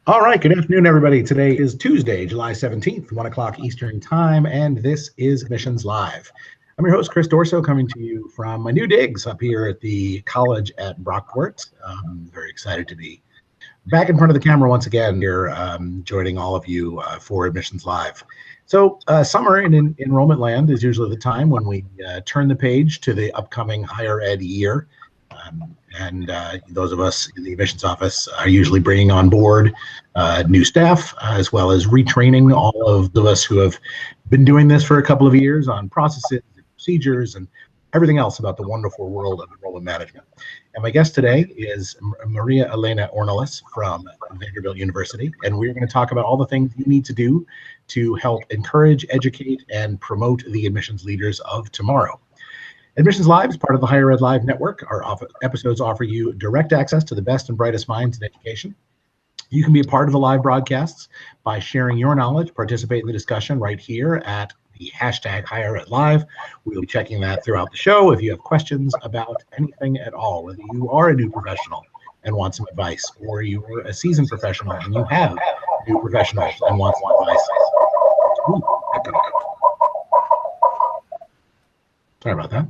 All right, good afternoon, everybody. Today is Tuesday, July 17th, 1 o'clock Eastern Time, and this is Admissions Live. I'm your host, Chris Dorso, coming to you from my new digs up here at the college at Brockport. I'm very excited to be back in front of the camera once again here, joining all of you for Admissions Live. So summer in enrollment land is usually the time when we turn the page to the upcoming higher ed year. And those of us in the admissions office are usually bringing on board new staff, as well as retraining all of us who have been doing this for a couple of years on processes, and procedures, and everything else about the wonderful world of enrollment management. And my guest today is Maria Elena Ornelas from Vanderbilt University, and we're going to talk about all the things you need to do to help encourage, educate, and promote the admissions leaders of tomorrow. Admissions Live is part of the Higher Ed Live Network. Our episodes offer you direct access to the best and brightest minds in education. You can be a part of the live broadcasts by sharing your knowledge, participate in the discussion right here at the hashtag Higher Ed Live. We'll be checking that throughout the show. If you have questions about anything at all, whether you are a new professional and want some advice, or you're a seasoned professional and you have new professionals and want some advice. Ooh, sorry about that.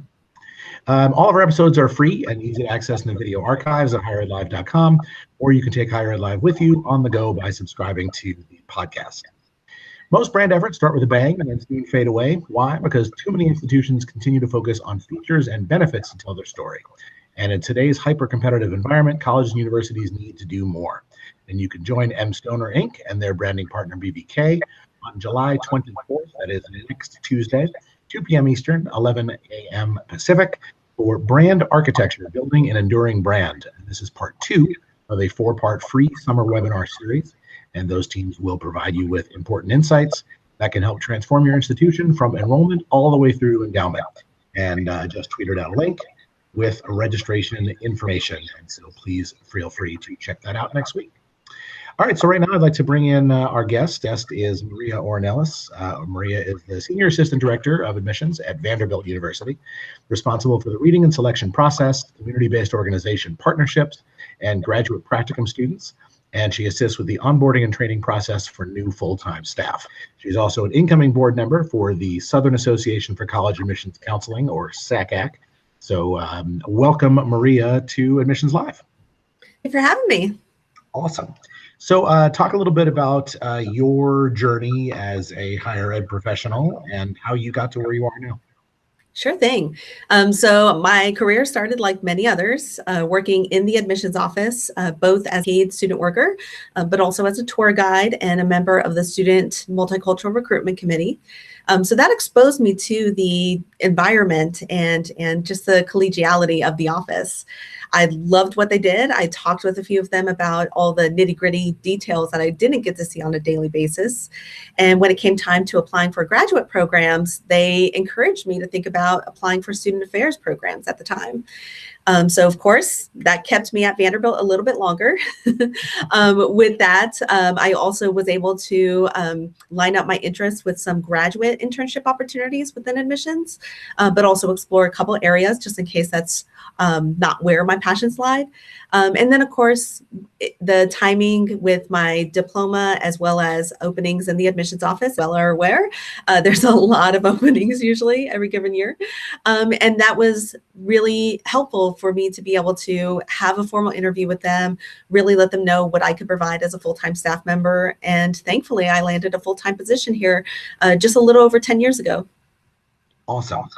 All of our episodes are free and easy to access in the video archives at higheredlive.com, or you can take Higher Ed Live with you on the go by subscribing to the podcast. Most brand efforts start with a bang and then soon fade away. Why? Because too many institutions continue to focus on features and benefits to tell their story. And in today's hyper-competitive environment, colleges and universities need to do more. And you can join M. Stoner Inc. and their branding partner BBK on July 24th, that is next Tuesday, 2 p.m. Eastern, 11 a.m. Pacific, for Brand Architecture, Building an Enduring Brand. And this is part 2 of a 4-part free summer webinar series. And those teams will provide you with important insights that can help transform your institution from enrollment all the way through endowment. And just tweeted out a link with registration information. And so please feel free to check that out next week. All right, so right now I'd like to bring in our guest. Guest is Maria Ornelas. Maria is the Senior Assistant Director of Admissions at Vanderbilt University, responsible for the reading and selection process, community-based organization partnerships, and graduate practicum students. And she assists with the onboarding and training process for new full-time staff. She's also an incoming board member for the Southern Association for College Admissions Counseling, or SACAC. So welcome, Maria, to Admissions Live. Thank you for having me. Awesome. So talk a little bit about your journey as a higher ed professional and how you got to where you are now. Sure thing. So my career started like many others, working in the admissions office, both as a paid student worker, but also as a tour guide and a member of the Student Multicultural Recruitment Committee. So that exposed me to the environment and just the collegiality of the office. I loved what they did. I talked with a few of them about all the nitty-gritty details that I didn't get to see on a daily basis. And when it came time to applying for graduate programs, they encouraged me to think about applying for student affairs programs at the time. So of course, that kept me at Vanderbilt a little bit longer. With that, I also was able to line up my interests with some graduate internship opportunities within admissions, but also explore a couple areas just in case that's not where my passions lie. And then, of course, the timing with my diploma as well as openings in the admissions office, well are aware, there's a lot of openings usually every given year. And that was really helpful for me to be able to have a formal interview with them, really let them know what I could provide as a full-time staff member. And thankfully, I landed a full-time position here just a little over 10 years ago. Awesome.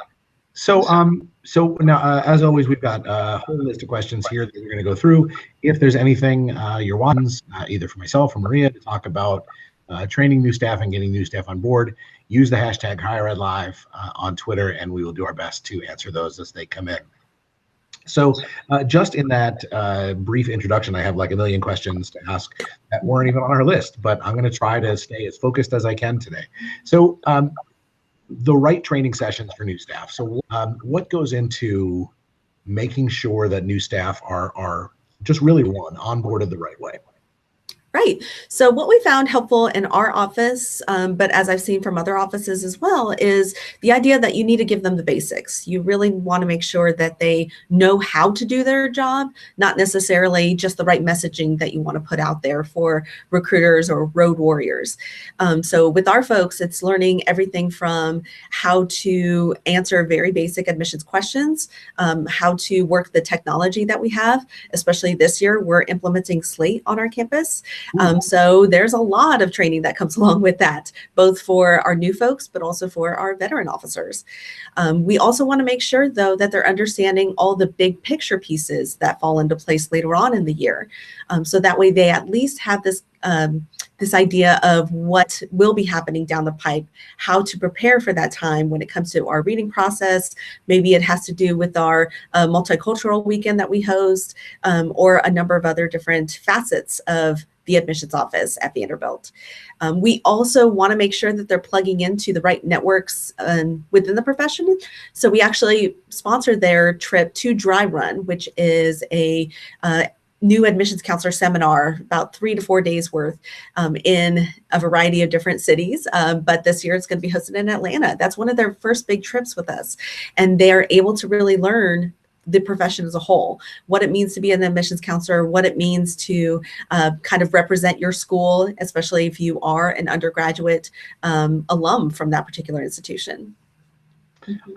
So now, as always, we've got a whole list of questions here that we're going to go through. If there's anything you're wanting, either for myself or Maria, to talk about training new staff and getting new staff on board, use the hashtag HigherEdLive on Twitter, and we will do our best to answer those as they come in. So just in that brief introduction, I have like a million questions to ask that weren't even on our list, but I'm going to try to stay as focused as I can today. So the right training sessions for new staff. So what goes into making sure that new staff are just really onboarded the right way? Right. So what we found helpful in our office, but as I've seen from other offices as well, is the idea that you need to give them the basics. You really want to make sure that they know how to do their job, not necessarily just the right messaging that you want to put out there for recruiters or road warriors. So with our folks, it's learning everything from how to answer very basic admissions questions, how to work the technology that we have, especially this year, we're implementing Slate on our campus. So there's a lot of training that comes along with that, both for our new folks, but also for our veteran officers. We also want to make sure, though, that they're understanding all the big picture pieces that fall into place later on in the year. So that way they at least have this idea of what will be happening down the pipe, how to prepare for that time when it comes to our reading process. Maybe it has to do with our multicultural weekend that we host, or a number of other different facets of the admissions office at Vanderbilt. We also want to make sure that they're plugging into the right networks within the profession. So we actually sponsored their trip to Dry Run, which is a new admissions counselor seminar, about 3 to 4 days worth, in a variety of different cities. But this year it's going to be hosted in Atlanta. That's one of their first big trips with us. And they're able to really learn the profession as a whole, what it means to be an admissions counselor, what it means to kind of represent your school, especially if you are an undergraduate alum from that particular institution.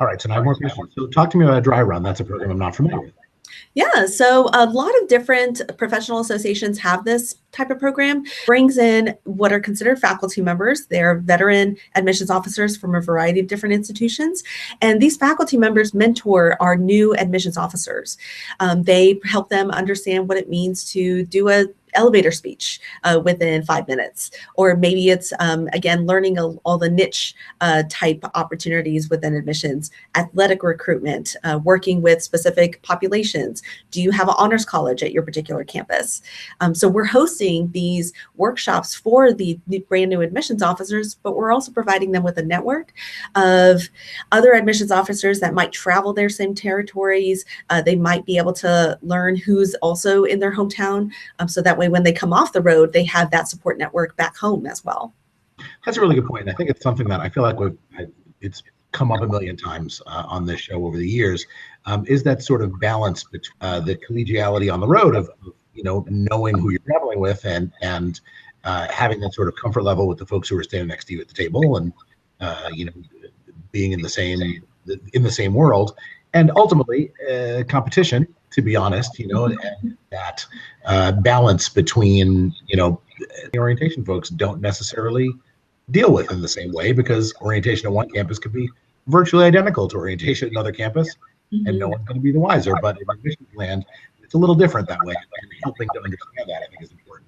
All right, so now I have more questions. So talk to me about Dry Run. That's a program I'm not familiar with. Yeah, so a lot of different professional associations have this type of program. Brings in what are considered faculty members. They're veteran admissions officers from a variety of different institutions. And these faculty members mentor our new admissions officers. They help them understand what it means to do a elevator speech within 5 minutes, or maybe it's again learning all the niche type opportunities within admissions, athletic recruitment, working with specific populations. Do you have an honors college at your particular campus? So we're hosting these workshops for the brand new admissions officers, but we're also providing them with a network of other admissions officers that might travel their same territories. They might be able to learn who's also in their hometown, so that way when they come off the road, they have that support network back home as well. That's a really good point. And I think it's something that I feel like it's come up a million times on this show over the years, is that sort of balance between the collegiality on the road of knowing who you're traveling with and having that sort of comfort level with the folks who are standing next to you at the table and being in the same world, and ultimately competition, to be honest, and that balance between, the orientation folks don't necessarily deal with in the same way, because orientation at one campus could be virtually identical to orientation at another campus, and no one's going to be the wiser. But in admissions land, it's a little different that way, and helping to understand that, I think, is important.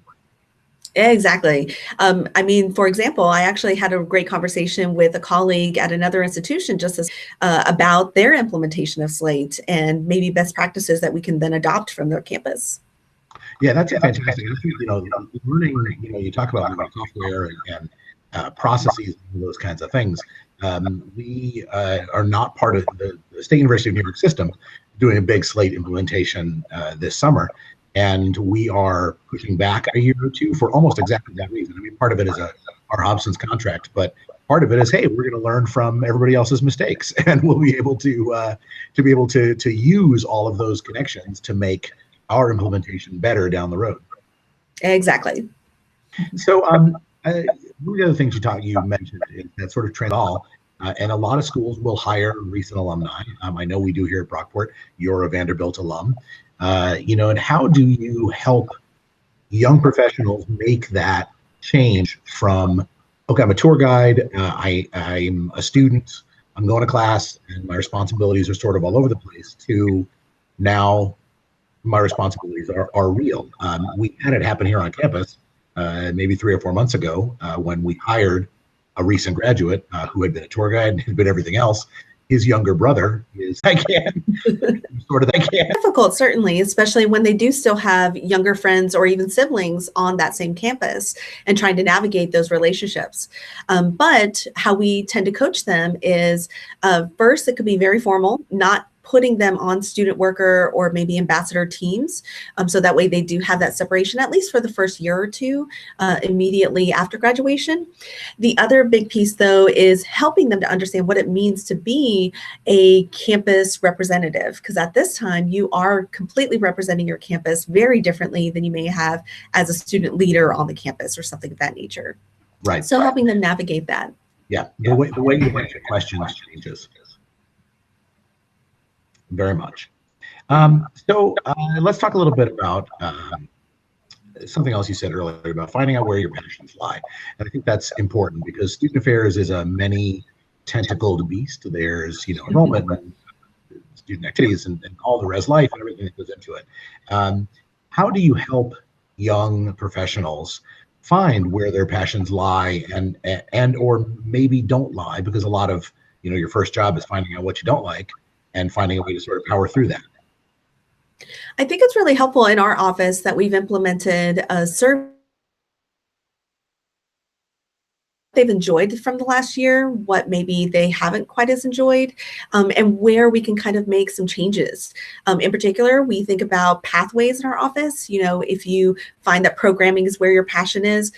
Exactly. I mean, for example, I actually had a great conversation with a colleague at another institution about their implementation of Slate and maybe best practices that we can then adopt from their campus. Yeah, that's fantastic. I think, learning, you talk about software and processes and those kinds of things. We are not part of the State University of New York system doing a big Slate implementation this summer. And we are pushing back a year or two for almost exactly that reason. I mean, part of it is our Hobson's contract, but part of it is, hey, we're going to learn from everybody else's mistakes, and we'll be able to use all of those connections to make our implementation better down the road. Exactly. So one of the other things you mentioned is that sort of trend all. And a lot of schools will hire recent alumni. I know we do here at Brockport. You're a Vanderbilt alum. And how do you help young professionals make that change from, okay, I'm a tour guide, I'm a student, I'm going to class, and my responsibilities are sort of all over the place, to now my responsibilities are real. We had it happen here on campus maybe 3 or 4 months ago when we hired a recent graduate who had been a tour guide and had been everything else. His younger brother is, difficult, certainly, especially when they do still have younger friends or even siblings on that same campus and trying to navigate those relationships. But how we tend to coach them is first, it could be very formal, not putting them on student worker or maybe ambassador teams. So that way they do have that separation, at least for the first year or two, immediately after graduation. The other big piece, though, is helping them to understand what it means to be a campus representative, because at this time you are completely representing your campus very differently than you may have as a student leader on the campus or something of that nature. Right. So helping them navigate that. Yeah, the way you answer questions changes very much. So let's talk a little bit about something else you said earlier about finding out where your passions lie. And I think that's important because student affairs is a many tentacled beast. There's, enrollment and student activities and all the res life and everything that goes into it. How do you help young professionals find where their passions lie and or maybe don't lie? Because a lot of, your first job is finding out what you don't like and finding a way to sort of power through that. I think it's really helpful in our office that we've implemented a survey they've enjoyed from the last year, what maybe they haven't quite as enjoyed, and where we can kind of make some changes. In particular, we think about pathways in our office. If you find that programming is where your passion is,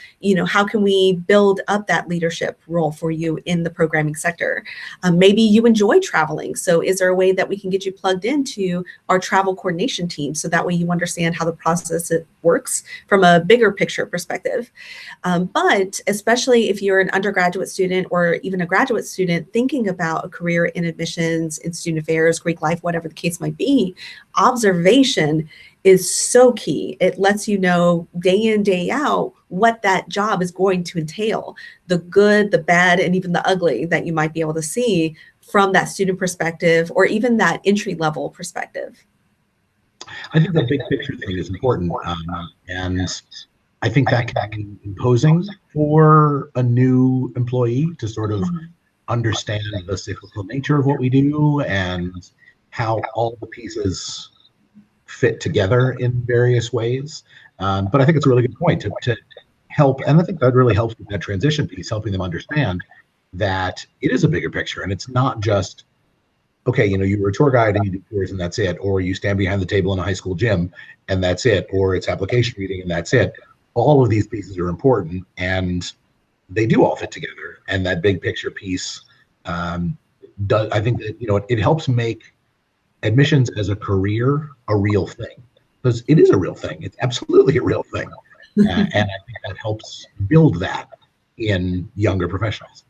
how can we build up that leadership role for you in the programming sector? Maybe you enjoy traveling. So is there a way that we can get you plugged into our travel coordination team so that way you understand how the process works from a bigger picture perspective? But especially if you're an undergraduate student or even a graduate student thinking about a career in admissions, in student affairs, Greek life, whatever the case might be, observation is so key. It lets you know day in, day out what that job is going to entail, the good, the bad, and even the ugly that you might be able to see from that student perspective or even that entry level perspective. I think the big picture thing is important. And I think that can be imposing for a new employee to sort of understand the cyclical nature of what we do and how all the pieces fit together in various ways. But I think it's a really good point to help. And I think that really helps with that transition piece, helping them understand that it is a bigger picture. And it's not just, okay, you were a tour guide and you do tours and that's it. Or you stand behind the table in a high school gym and that's it. Or it's application reading and that's it. All of these pieces are important and they do all fit together. And that big picture piece I think that, it helps make admissions as a career a real thing, because it is a real thing. It's absolutely a real thing. And I think that helps build that in younger professionals.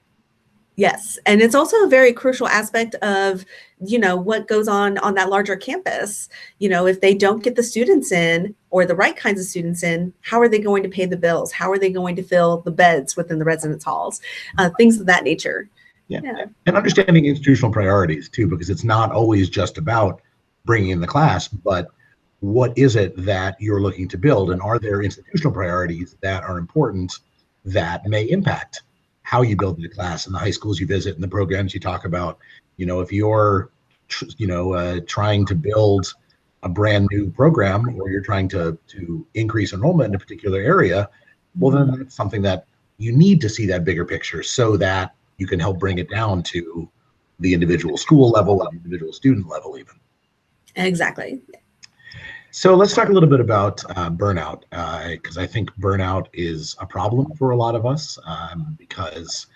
Yes. And it's also a very crucial aspect of, what goes on that larger campus. If they don't get the students in or the right kinds of students in, how are they going to pay the bills? How are they going to fill the beds within the residence halls? Things of that nature. Yeah. And understanding institutional priorities too, because it's not always just about bringing in the class, but what is it that you're looking to build? And are there institutional priorities that are important that may impact how you build the class in the high schools you visit and the programs you talk about? If you're, trying to build a brand new program or you're trying to increase enrollment in a particular area, well, then that's something that you need to see that bigger picture so that you can help bring it down to the individual school level and individual student level even. Exactly. So let's talk a little bit about burnout, because I think burnout is a problem for a lot of us because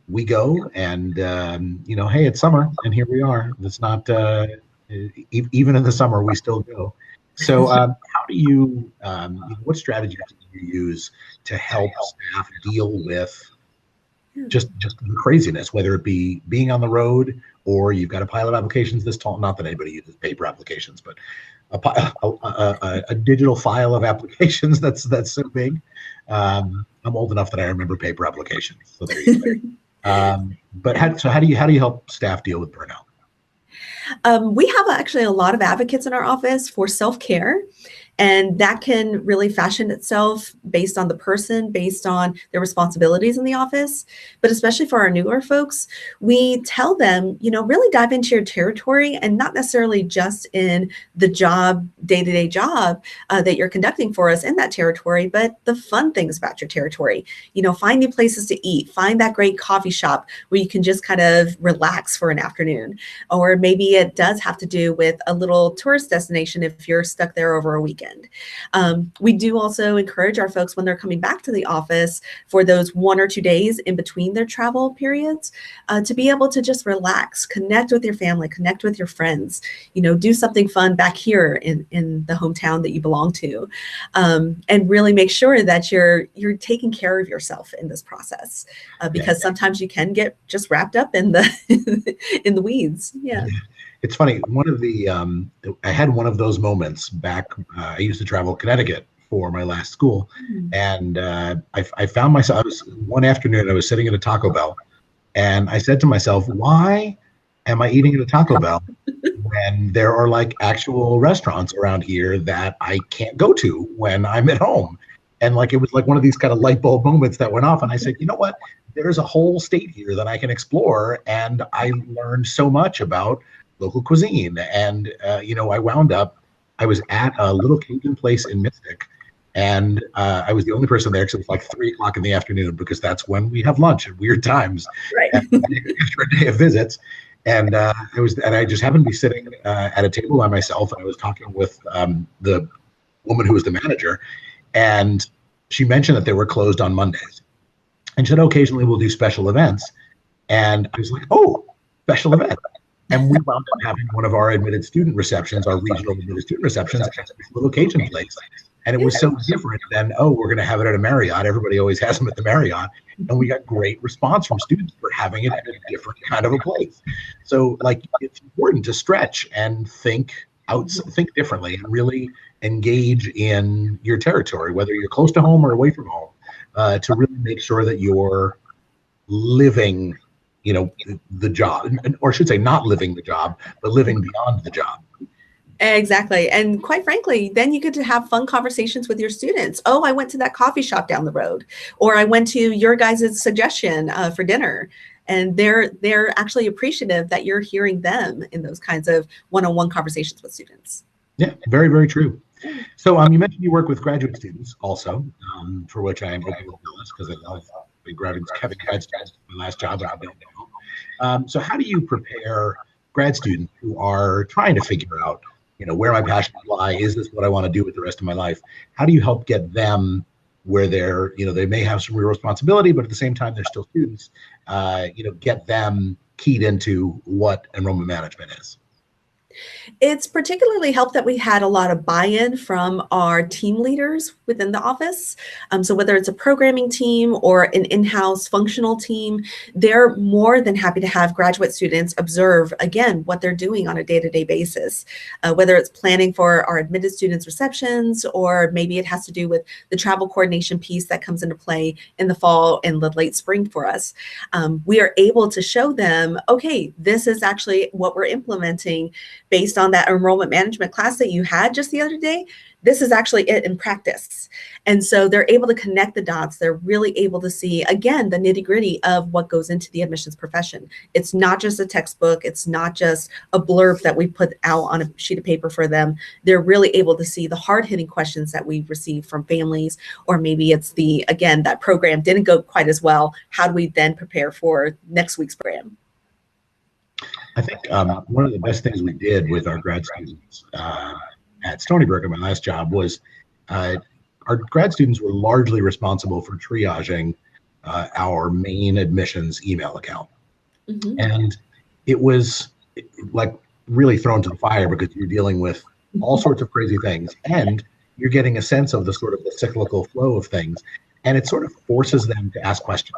we go and, hey, it's summer and here we are. It's not, even in the summer, we still go. So how do you, what strategies do you use to help staff deal with just the craziness, whether it be being on the road or you've got a pile of applications this tall, not that anybody uses paper applications, but a digital file of applications that's so big. I'm old enough that I remember paper applications. So there you go. But how do you help staff deal with burnout? We have actually a lot of advocates in our office for self-care. And that can really fashion itself based on the person, based on their responsibilities in the office. But especially for our newer folks, we tell them, really dive into your territory, and not necessarily just in the job, day-to-day job that you're conducting for us in that territory, but the fun things about your territory. Find new places to eat, find that great coffee shop where you can just kind of relax for an afternoon. Or maybe it does have to do with a little tourist destination if you're stuck there over a weekend. We do also encourage our folks when they're coming back to the office for those 1 or 2 days in between their travel periods to be able to just relax, connect with your family, connect with your friends, do something fun back here in the hometown that you belong to, and really make sure that you're taking care of yourself in this process, because sometimes you can get just wrapped up in the in the weeds. Yeah. It's funny. I had one of those moments back. I used to travel Connecticut for my last school, and I found myself. One afternoon, I was sitting at a Taco Bell, and I said to myself, "Why am I eating at a Taco Bell when there are like actual restaurants around here that I can't go to when I'm at home?" And like it was like one of these kind of light bulb moments that went off, and I said, "You know what? There's a whole state here that I can explore," and I learned so much about local cuisine. And I was at a little Cajun place in Mystic, and I was the only person there because it was like 3 o'clock in the afternoon, because that's when we have lunch at weird times, right? After a day of visits. And I just happened to be sitting at a table by myself, and I was talking with the woman who was the manager, and she mentioned that they were closed on Mondays, and she said, occasionally we'll do special events. And I was like, oh, special event. And we wound up having one of our admitted student receptions, our regional admitted student receptions, at this little Cajun place. And it was so different than, we're going to have it at a Marriott. Everybody always has them at the Marriott. And we got great response from students for having it at a different kind of a place. So like, it's important to stretch and think differently, and really engage in your territory, whether you're close to home or away from home, to really make sure that you're living the job, or I should say not living the job, but living beyond the job. Exactly. And quite frankly, then you get to have fun conversations with your students. Oh, I went to that coffee shop down the road, or I went to your guys' suggestion for dinner. And they're actually appreciative that you're hearing them in those kinds of one-on-one conversations with students. Yeah, very, very true. So you mentioned you work with graduate students also, for which I am open with jealous, because I love having grad students. My last job, I don't know. So how do you prepare grad students who are trying to figure out, where my passions lie? Is this what I want to do with the rest of my life? How do you help get them where they're, they may have some real responsibility, but at the same time, they're still students, get them keyed into what enrollment management is? It's particularly helped that we had a lot of buy-in from our team leaders within the office. So whether it's a programming team or an in-house functional team, they're more than happy to have graduate students observe, again, what they're doing on a day-to-day basis, whether it's planning for our admitted students' receptions, or maybe it has to do with the travel coordination piece that comes into play in the fall and the late spring for us. We are able to show them, okay, this is actually what we're implementing based on that enrollment management class that you had just the other day. This is actually it in practice. And so they're able to connect the dots. They're really able to see, again, the nitty gritty of what goes into the admissions profession. It's not just a textbook. It's not just a blurb that we put out on a sheet of paper for them. They're really able to see the hard hitting questions that we receive from families, or maybe it's again, that program didn't go quite as well. How do we then prepare for next week's program? I think one of the best things we did with our grad students at Stony Brook, at my last job, was our grad students were largely responsible for triaging our main admissions email account. Mm-hmm. And it was like really thrown to the fire, because you're dealing with all sorts of crazy things, and you're getting a sense of the sort of the cyclical flow of things. And it sort of forces them to ask questions.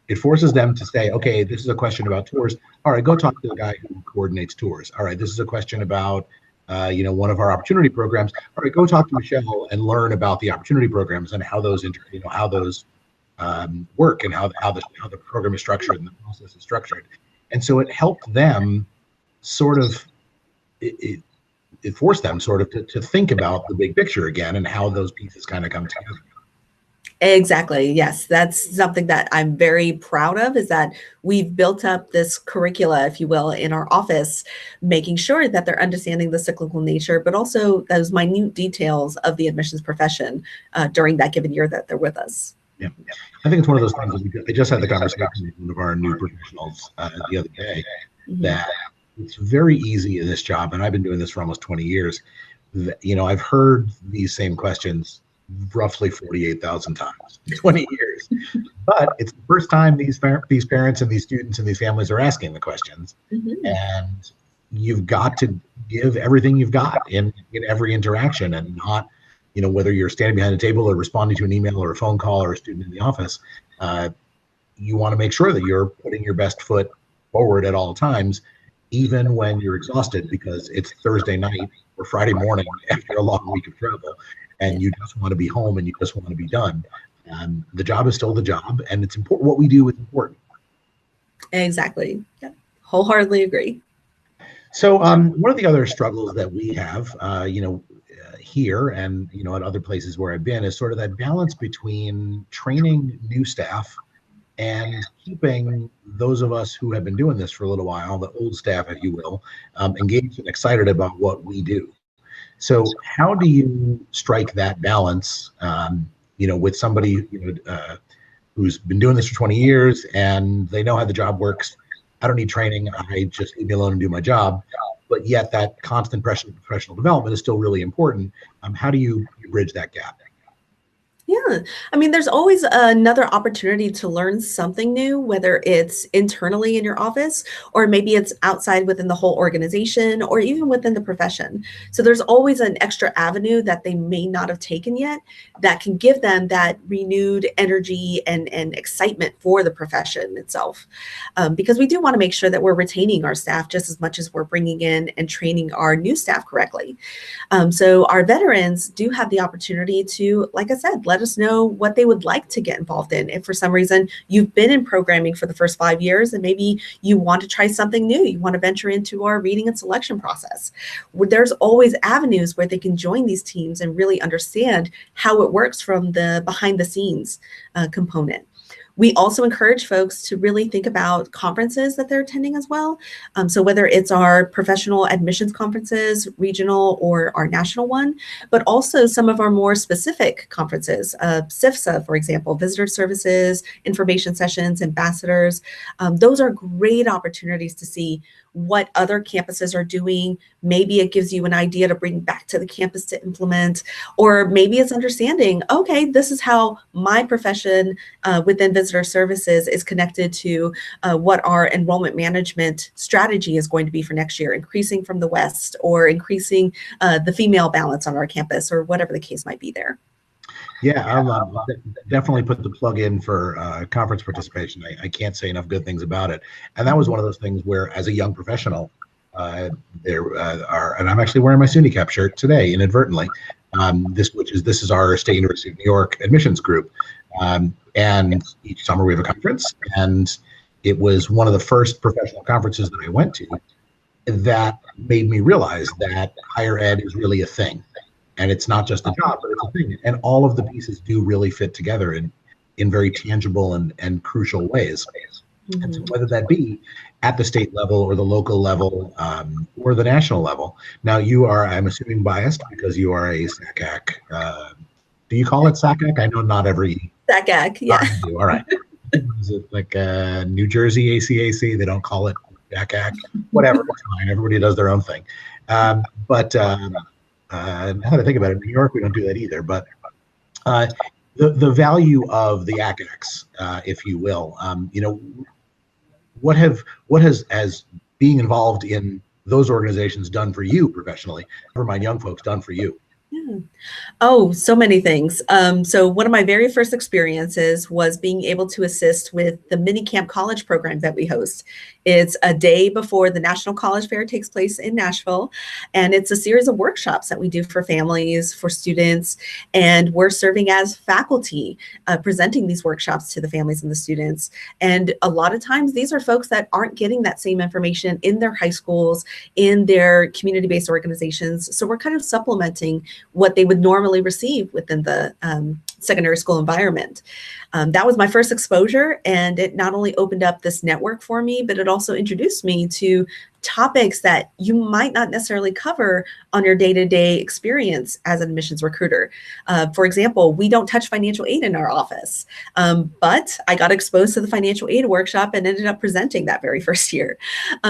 It forces them to say, okay, this is a question about tours. All right, go talk to the guy who coordinates tours. All right, this is a question about, one of our opportunity programs. All right, go talk to Michelle and learn about the opportunity programs and how those, work, and how the program is structured and the process is structured. And so it helped them sort of it forced them sort of to think about the big picture again and how those pieces kind of come together. Exactly. Yes, that's something that I'm very proud of, is that we've built up this curricula, if you will, in our office, making sure that they're understanding the cyclical nature, but also those minute details of the admissions profession during that given year that they're with us. Yeah, I think it's one of those things that I just had the conversation with one of our new professionals the other day, that it's very easy in this job, and I've been doing this for almost 20 years. I've heard these same questions roughly 48,000 times in 20 years. But it's the first time these parents and these students and these families are asking the questions. And you've got to give everything you've got in every interaction, and not, whether you're standing behind a table or responding to an email or a phone call or a student in the office, you want to make sure that you're putting your best foot forward at all times, even when you're exhausted, because it's Thursday night or Friday morning after a long week of travel, and you just want to be home and you just want to be done. The job is still the job, and it's important. What we do is important. Exactly. Yeah. Wholeheartedly agree. So one of the other struggles that we have, here and, at other places where I've been, is sort of that balance between training new staff and keeping those of us who have been doing this for a little while, the old staff, if you will, engaged and excited about what we do. So how do you strike that balance, with somebody, who's been doing this for 20 years and they know how the job works? I don't need training. I just leave me alone and do my job. But yet that constant professional development is still really important. How do you bridge that gap? Yeah, I mean, there's always another opportunity to learn something new, whether it's internally in your office, or maybe it's outside within the whole organization, or even within the profession. So there's always an extra avenue that they may not have taken yet that can give them that renewed energy and excitement for the profession itself. Because we do want to make sure that we're retaining our staff just as much as we're bringing in and training our new staff correctly. So our veterans do have the opportunity to, like I said, let us know what they would like to get involved in. If for some reason you've been in programming for the first 5 years and maybe you want to try something new, you want to venture into our reading and selection process, there's always avenues where they can join these teams and really understand how it works from the behind the scenes component. We also encourage folks to really think about conferences that they're attending as well. So whether it's our professional admissions conferences, regional or our national one, but also some of our more specific conferences, CIFSA, for example, visitor services, information sessions, ambassadors. Those are great opportunities to see what other campuses are doing. Maybe it gives you an idea to bring back to the campus to implement, or maybe it's understanding, okay, this is how my profession within visitor services is connected to what our enrollment management strategy is going to be for next year, increasing from the West or increasing the female balance on our campus, or whatever the case might be there. Yeah, I'll definitely put the plug in for conference participation. I can't say enough good things about it. And that was one of those things where, as a young professional, there are, and I'm actually wearing my SUNY Cap shirt today inadvertently. This is our State University of New York admissions group, and each summer we have a conference. And it was one of the first professional conferences that I went to that made me realize that higher ed is really a thing. And it's not just a job, but it's a thing. And all of the pieces do really fit together in very tangible and crucial ways. Mm-hmm. And so whether that be at the state level or the local level or the national level. Now you are, I'm assuming, biased because you are a SACAC. Do you call it SACAC? I know not every. SACAC, yeah. All right. Is it like New Jersey ACAC? They don't call it SACAC. Whatever, it's fine. Everybody does their own thing. But now that I think about it, in New York, we don't do that either. But the value of the ACACs, if you will, what has as being involved in those organizations done for you professionally? Never mind young folks, done for you. Yeah. Oh, so many things. So one of my very first experiences was being able to assist with the mini camp college program that we host. It's a day before the National College Fair takes place in Nashville, and it's a series of workshops that we do for families, for students, and we're serving as faculty, presenting these workshops to the families and the students. And a lot of times, these are folks that aren't getting that same information in their high schools, in their community-based organizations. So we're kind of supplementing what they would normally receive within the secondary school environment. That was my first exposure, and it not only opened up this network for me, but it also introduced me to topics that you might not necessarily cover on your day-to-day experience as an admissions recruiter. For example, we don't touch financial aid in our office, but I got exposed to the financial aid workshop and ended up presenting that very first year.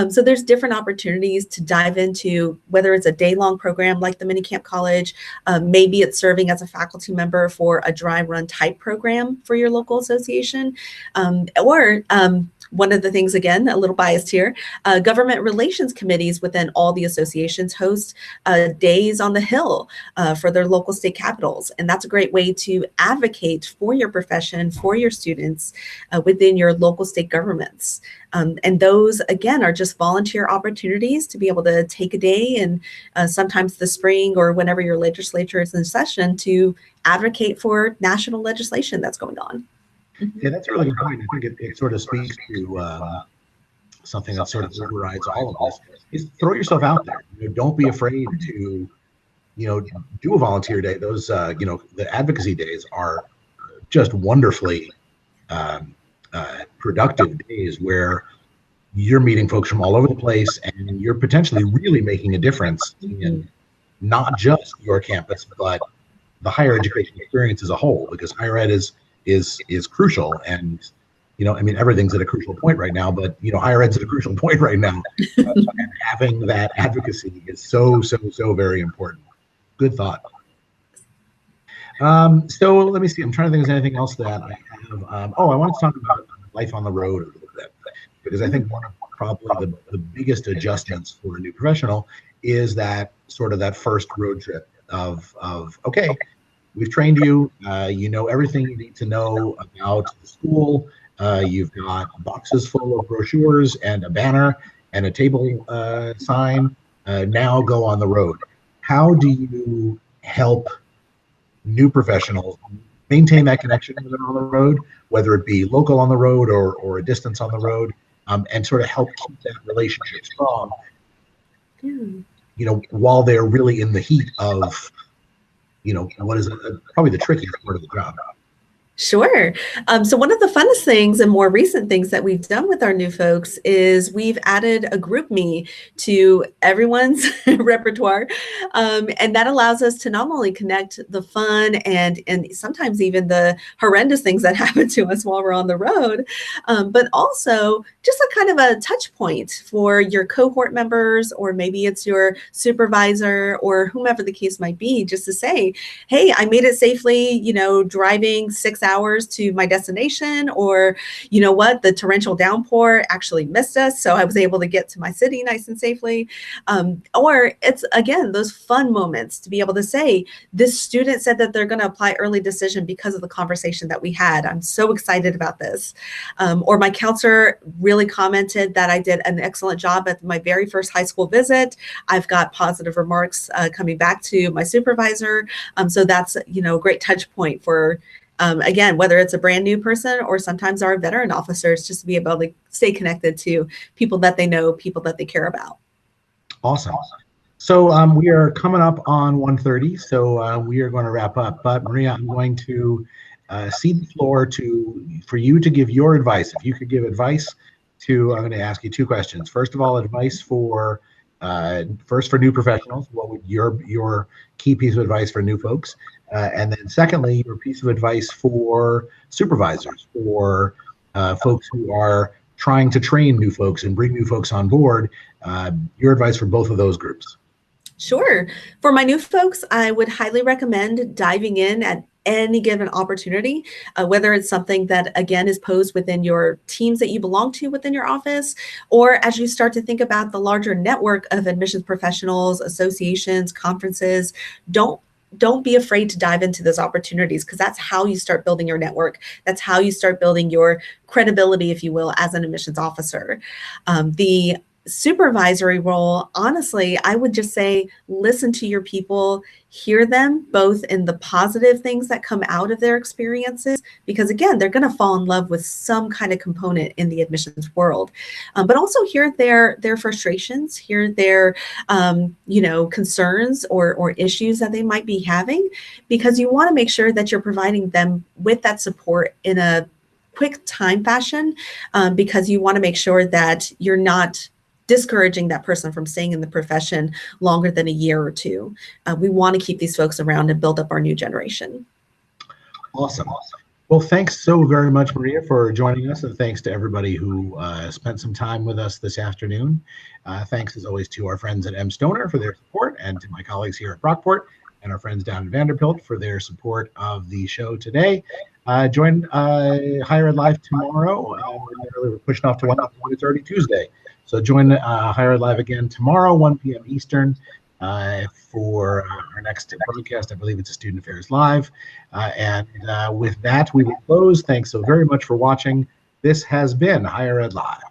So there's different opportunities to dive into, whether it's a day-long program like the Mini Camp College, maybe it's serving as a faculty member for a dry run type program for your local association, or one of the things, again, a little biased here, government relations committees within all the associations host days on the Hill for their local state capitals. And that's a great way to advocate for your profession, for your students within your local state governments. And those, again, are just volunteer opportunities to be able to take a day and sometimes the spring or whenever your legislature is in session to advocate for national legislation that's going on. Yeah, that's a really good point. I think it sort of speaks to something that sort of overrides all of this. Is throw yourself out there. Don't be afraid to, do a volunteer day. Those, the advocacy days are just wonderfully productive days where you're meeting folks from all over the place and you're potentially really making a difference in not just your campus, but the higher education experience as a whole, because higher ed is crucial. And, everything's at a crucial point right now, but, higher ed's at a crucial point right now. And having that advocacy is so very important. Good thought. So let me see. I'm trying to think if there's anything else that I have. I wanted to talk about life on the road a little bit, because I think one of probably the biggest adjustments for a new professional is that sort of that first road trip of okay, we've trained you, you know everything you need to know about the school. You've got boxes full of brochures and a banner and a table sign. Now go on the road. How do you help new professionals maintain that connection when they're on the road, whether it be local on the road or a distance on the road, and sort of help keep that relationship strong, while they're really in the heat of, what is probably the trickiest part of the job. Sure. So one of the funnest things and more recent things that we've done with our new folks is we've added a group me to everyone's repertoire. And that allows us to not only connect the fun and sometimes even the horrendous things that happen to us while we're on the road, but also just a kind of a touch point for your cohort members, or maybe it's your supervisor or whomever the case might be, just to say, hey, I made it safely, driving 6 hours to my destination, or what, the torrential downpour actually missed us, so I was able to get to my city nice and safely. Or it's, again, those fun moments to be able to say, this student said that they're going to apply early decision because of the conversation that we had. I'm so excited about this. Or my counselor really commented that I did an excellent job at my very first high school visit. I've got positive remarks coming back to my supervisor. So that's, a great touch point for, again, whether it's a brand new person or sometimes our veteran officers, just to be able to stay connected to people that they know, people that they care about. Awesome. So we are coming up on 1:30, so we are going to wrap up. But Maria, I'm going to cede the floor for you to give your advice. If you could give advice I'm going to ask you two questions. First of all, advice for new professionals. What would your key piece of advice for new folks? And then secondly, your piece of advice for supervisors, or folks who are trying to train new folks and bring new folks on board. Your advice for both of those groups. Sure. For my new folks, I would highly recommend diving in at any given opportunity, whether it's something that, again, is posed within your teams that you belong to within your office, or as you start to think about the larger network of admissions professionals, associations, conferences. Don't don't be afraid to dive into those opportunities, because that's how you start building your network. That's how you start building your credibility, if you will, as an admissions officer. The supervisory role, honestly, I would just say listen to your people, hear them both in the positive things that come out of their experiences, because again, they're going to fall in love with some kind of component in the admissions world, but also hear their frustrations, hear their concerns or issues that they might be having, because you want to make sure that you're providing them with that support in a quick time fashion, because you want to make sure that you're not discouraging that person from staying in the profession longer than a year or two. We want to keep these folks around and build up our new generation. Awesome. Well, thanks so very much, Maria, for joining us, and thanks to everybody who spent some time with us this afternoon. Thanks, as always, to our friends at M. Stoner for their support, and to my colleagues here at Brockport and our friends down in Vanderbilt for their support of the show today. Join Higher Ed Live tomorrow. We're pushing off to 1:30 Tuesday. So join Higher Ed Live again tomorrow, 1 p.m. Eastern, for our next broadcast. I believe it's a Student Affairs Live. And with that, we will close. Thanks so very much for watching. This has been Higher Ed Live.